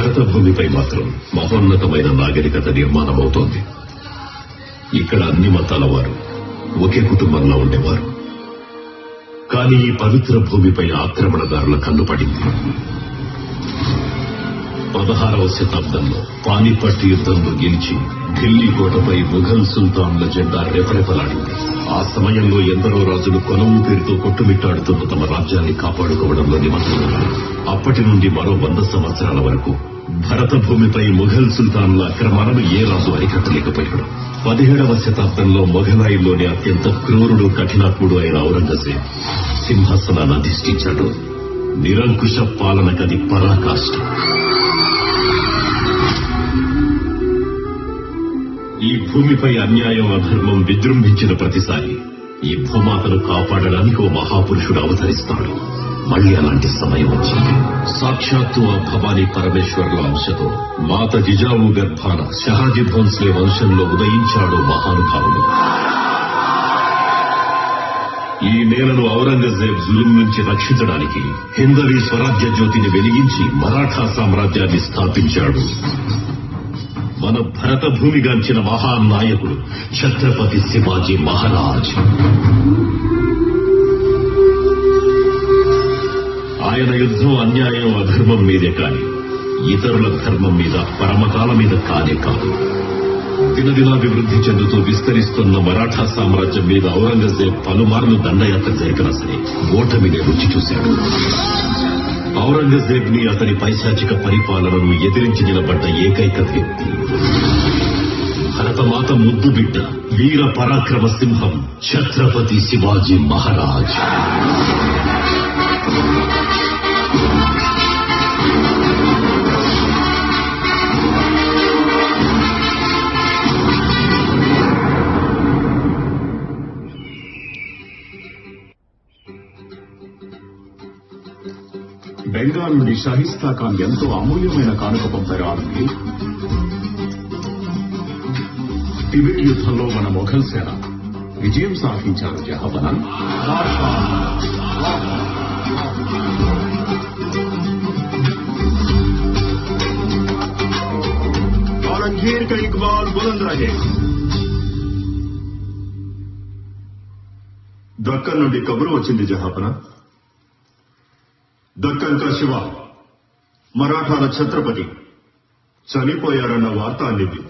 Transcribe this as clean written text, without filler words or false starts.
భరత భూమిపై మాత్రం మహోన్నతమైన నాగరికత నిర్మాణమవుతోంది. ఇక్కడ అన్ని మతాల వారు ఒకే కుటుంబంలో ఉండేవారు. కానీ ఈ పవిత్ర భూమిపై ఆక్రమణదారుల కన్నుపడింది. 16వ శతాబ్దంలో పానిపట్ యుద్ధంలో గెలిచి ఢిల్లీ కోటపై ముఘల్ సుల్తాన్ల జెండా రెపరెపలాడింది. ఆ సమయంలో ఎందరో రాజులు కొనవు పేరుతో కొట్టుమిట్టాడుతున్న తమ రాజ్యాన్ని కాపాడుకోవడంలో నిమగ్నమయ్యారు. అప్పటి నుండి మరో 100 సంవత్సరాల వరకు భరత భూమిపై ముఘల్ సుల్తాన్ల ఆక్రమణను ఏ రాజు అరికట్టలేకపోయాడు. 17వ శతాబ్దంలో మొఘలాయిల్లోని అత్యంత క్రూరుడు కఠినాత్ముడు అయిన ఔరంగజేబ్ సింహాసనాన్ని అధిష్ఠించాడు. నిరంకుశ పాలనకది పరాకాష్ఠ. ఈ భూమిపై అన్యాయం అధర్మం విజృంభించిన ప్రతిసారి ఈ భూమాతను కాపాడడానికి ఓ మహాపురుషుడు అవతరిస్తాడు. మళ్లీ అలాంటి సమయం వచ్చింది. సాక్షాత్తు ఆ భవానీ పరమేశ్వరుల అంశతో మాత జిజావు గర్భాన షహాజీ భోన్స్లే వంశంలో ఉదయించాడు మహానుభావుడు. ఈ నేలను ఔరంగజేబ్ జులుం నుంచి రక్షించడానికి హిందవీ స్వరాజ్య జ్యోతిని వెలిగించి మరాఠా సామ్రాజ్యాన్ని స్థాపించాడు. మన భరత భూమిగాంచిన మహానాయకుడు ఛత్రపతి శివాజీ మహారాజ్. ఆయన యుద్ధం అన్యాయం అధర్మం మీదే కాని ఇతరుల ధర్మం మీద పరమతాల మీద కానే కాదు. దినదినాభివృద్ధి చెందుతూ విస్తరిస్తున్న మరాఠా సామ్రాజ్యం మీద ఔరంగజేబ్ పలుమార్లు దండయాత్ర జరిగినా సరే ఓటమిని రుచి చూశాడు. ఔరంగజేబ్ ని అతని పైశాచిక పరిపాలనను ఎదిరించి నిలబడ్డ ఏకైక వ్యక్తి భరతమాత ముద్దు బిడ్డ వీర పరాక్రమ సింహం ఛత్రపతి శివాజీ మహారాజ్. బెంగాల్ నుండి షాహిస్తా ఖాన్ ఎంతో అమూల్యమైన కానుక పంపారు. ఆమెకి టిబెట్ యుద్ధంలో మన మొఘల్ సేన విజయం సాధించారు. జహాపనా औरंगजेब का इकबाल बुलंद रहे. దక్కన్ నుండి కబురు వచ్చింది జహాపనా. దక్కన్ కా శివ మరాఠాల ఛత్రపతి చనిపోయారన్న వార్త అందింది.